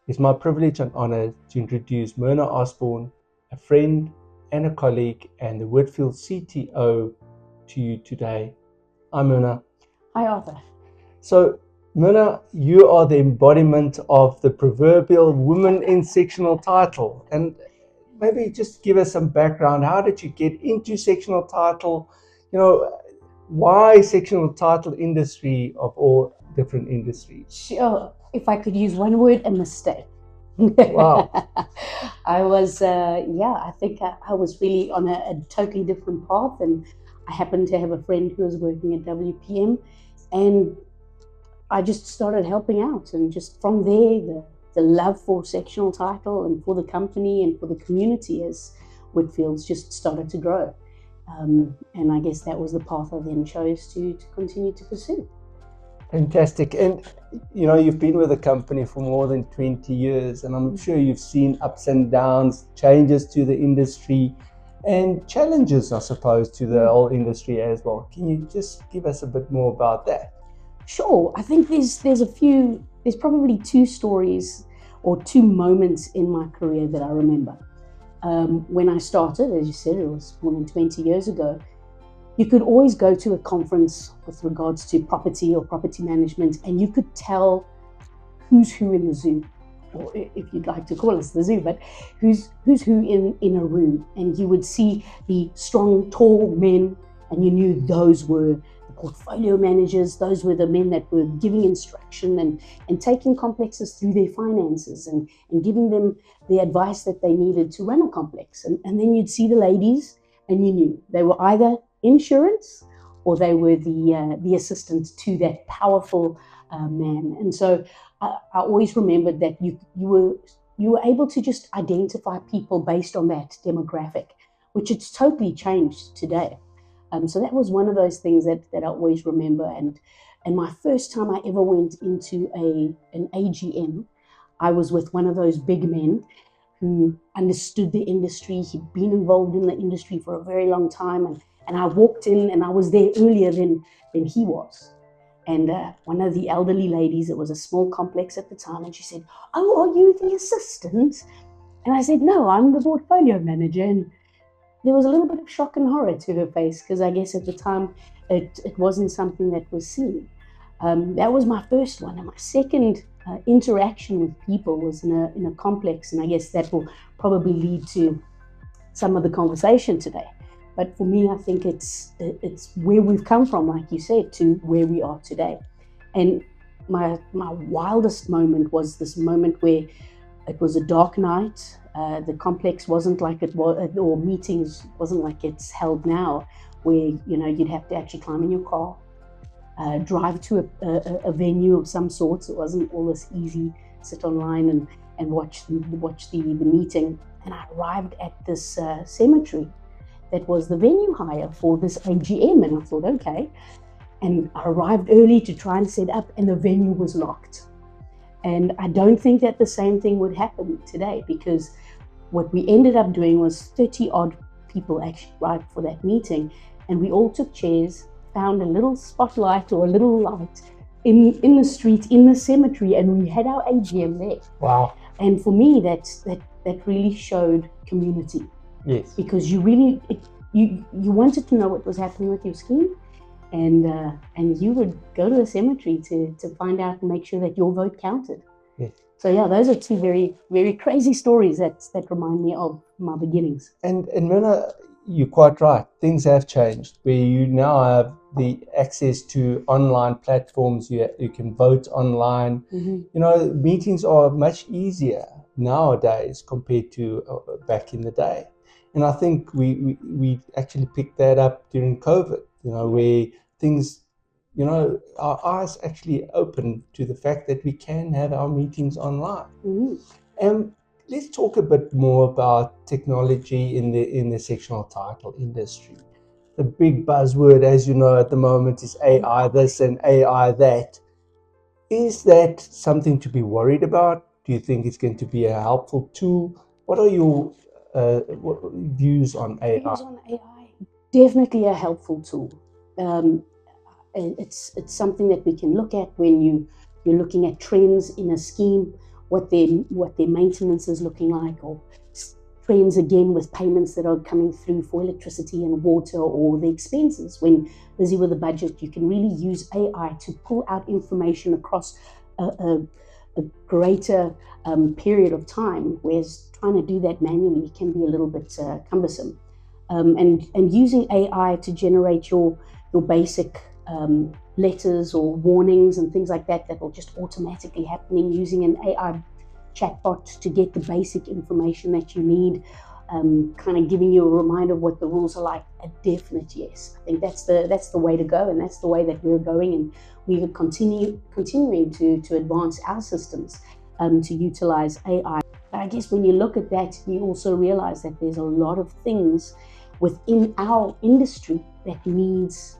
It's my privilege and honor to introduce Merna Osborne, a friend and a colleague, and the Whitfield CTO to you today. Hi, Merna. Hi, Arthur. So, Merna, you are the embodiment of the proverbial woman in sectional title. And maybe just give us some background. How did you get into sectional title? Why sectional title industry of all different industries? Sure. If I could use one word, a mistake. Wow. I think I was really on a totally different path, and I happened to have a friend who was working at WPM, and I just started helping out. And just from there, the love for sectional title and for the company and for the community as Whitfields just started to grow. And I guess that was the path I then chose to continue to pursue. Fantastic. And you've been with the company for more than 20 years, and I'm sure you've seen ups and downs, changes to the industry, and challenges, I suppose, to the whole industry as well. Can you just give us a bit more about that? Sure. I think there's probably two stories or two moments in my career that I remember. When I started, as you said, it was more than 20 years ago. You could always go to a conference with regards to property or property management, and you could tell who's who in the zoo, or if you'd like to call us the zoo, but who's who in a room. And you would see the strong, tall men, and you knew those were the portfolio managers, those were the men that were giving instruction and taking complexes through their finances and giving them the advice that they needed to run a complex. And then you'd see the ladies, and you knew they were either insurance or they were the assistant to that powerful man. And so I always remembered that you were able to just identify people based on that demographic, which it's totally changed today. So that was one of those things that I always remember. And my first time I ever went into an AGM, I was with one of those big men who understood the industry. He'd been involved in the industry for a very long time, and I walked in, and I was there earlier than he was. And one of the elderly ladies, it was a small complex at the time, and she said, "Oh, are you the assistant?" And I said, "No, I'm the portfolio manager." And there was a little bit of shock and horror to her face, because I guess at the time it wasn't something that was seen. That was my first one. And my second interaction with people was in a complex, and I guess that will probably lead to some of the conversation today. But for me, I think it's where we've come from, like you said, to where we are today. And my wildest moment was this moment where it was a dark night. The complex wasn't like it was, or meetings wasn't like it's held now, where you'd have to actually climb in your car, drive to a venue of some sorts. It wasn't all this easy, sit online and watch the meeting. And I arrived at this cemetery that was the venue hire for this AGM, and I thought, okay. And I arrived early to try and set up, and the venue was locked. And I don't think that the same thing would happen today, because what we ended up doing was 30 odd people actually arrived for that meeting, and we all took chairs, found a little spotlight or a little light in the street, in the cemetery, and we had our AGM there. Wow. And for me, that really showed community. Yes. Because you wanted to know what was happening with your scheme, and you would go to a cemetery to find out and make sure that your vote counted. Yes. So yeah, those are two very, very crazy stories that remind me of my beginnings. And Merna, you're quite right. Things have changed, where you now have the access to online platforms. You can vote online. Mm-hmm. Meetings are much easier nowadays compared to back in the day. And I think we actually picked that up during COVID, where things, our eyes actually opened to the fact that we can have our meetings online. Mm-hmm. And let's talk a bit more about technology in the sectional title industry. The big buzzword, as you know, at the moment is AI this and AI that. Is that something to be worried about? Do you think it's going to be a helpful tool? What are your views on AI? Views on AI, definitely a helpful tool. It's something that we can look at when you're looking at trends in a scheme, what their maintenance is looking like, or trends again with payments that are coming through for electricity and water, or the expenses. When busy with the budget, you can really use AI to pull out information across a greater period of time, whereas trying to do that manually can be a little bit cumbersome. And using AI to generate your basic letters or warnings and things like that will just automatically happening, using an AI chatbot to get the basic information that you need, kind of giving you a reminder of what the rules are like. A definite yes. I think that's the way to go, and that's the way that we're going, and we will continuing to advance our systems to utilize AI. I guess when you look at that, you also realize that there's a lot of things within our industry that needs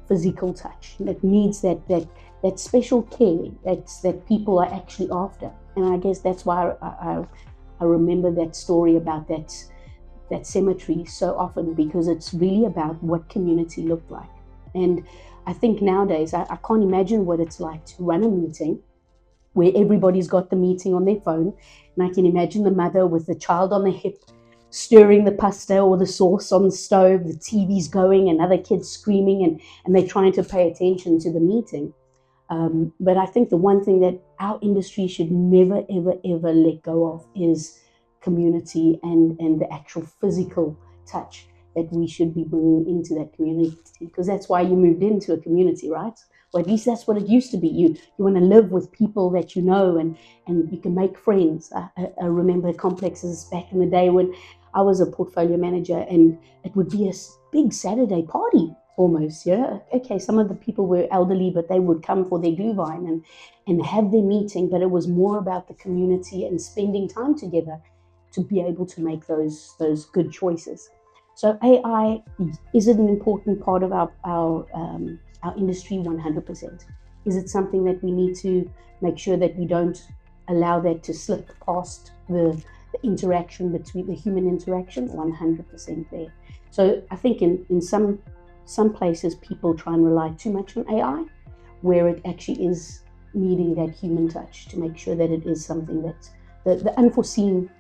physical touch, that needs that special care that people are actually after. And I guess that's why I remember that story about that cemetery so often, because it's really about what community looked like. And I think nowadays I can't imagine what it's like to run a meeting where everybody's got the meeting on their phone, and I can imagine the mother with the child on the hip stirring the pasta or the sauce on the stove, the TV's going and other kids screaming, and they're trying to pay attention to the meeting. But I think the one thing that our industry should never, ever, ever let go of is community and the actual physical touch that we should be bringing into that community, because that's why you moved into a community, right? Or at least that's what it used to be. You want to live with people that you know, and you can make friends. I remember complexes back in the day when I was a portfolio manager, and it would be a big Saturday party almost, yeah. Okay, some of the people were elderly, but they would come for their glühwein and have their meeting, but it was more about the community and spending time together to be able to make those good choices. So AI, is it an important part of our industry? 100%. Is it something that we need to make sure that we don't allow that to slip past the interaction between the human interaction? 100% there. So I think in some places people try and rely too much on AI, where it actually is needing that human touch to make sure that it is something that the unforeseen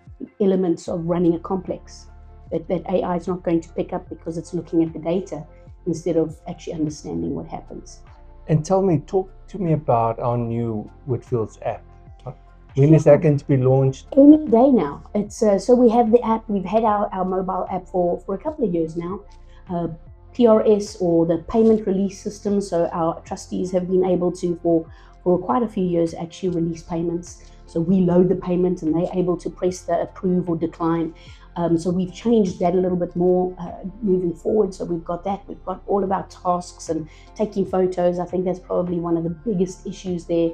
elements of running a complex that AI is not going to pick up, because it's looking at the data instead of actually understanding what happens. And talk to me about our new Whitfield's app. When is that going to be launched? Any day now. It's so we have the app. We've had our mobile app for a couple of years now. PRS, or the payment release system. So our trustees have been able to, for quite a few years, actually release payments. So we load the payment and they're able to press the approve or decline. So we've changed that a little bit more moving forward. So we've got that. We've got all of our tasks and taking photos. I think that's probably one of the biggest issues there,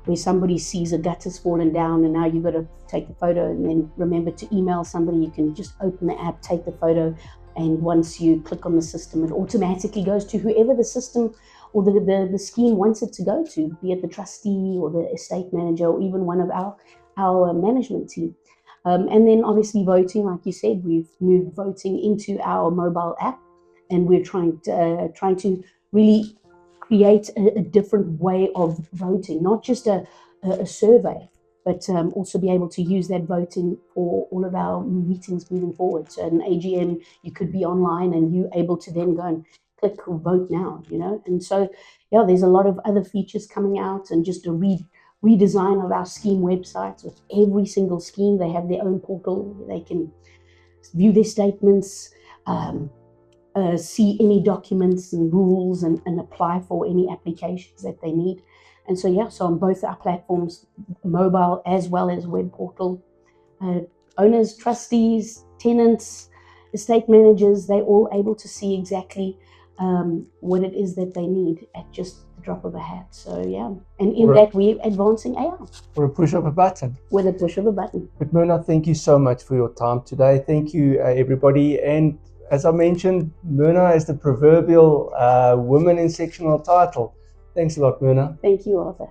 where somebody sees a gutter's fallen down and now you've got to take the photo, and then remember to email somebody. You can just open the app, take the photo, and once you click on the system, it automatically goes to whoever the system or the scheme wants it to go to, be it the trustee or the estate manager or even one of our management team. And then obviously voting, like you said, we've moved voting into our mobile app, and we're trying to really create a different way of voting, not just a survey, but also be able to use that voting for all of our meetings moving forward. So at an AGM, you could be online and you're able to then go and click vote now, And so, yeah, there's a lot of other features coming out, and just a redesign of our scheme websites. With every single scheme, they have their own portal where they can view their statements, see any documents and rules, and apply for any applications that they need. And so, yeah, so on both our platforms, mobile as well as web portal, owners, trustees, tenants, estate managers, they're all able to see exactly what it is that they need at just the drop of a hat. So, yeah, and in that we're advancing AI. Or a push of a button. With a push of a button. But Merna, thank you so much for your time today. Thank you, everybody. And as I mentioned, Merna is the proverbial woman in sectional title. Thanks a lot, Merna. Thank you, Arthur.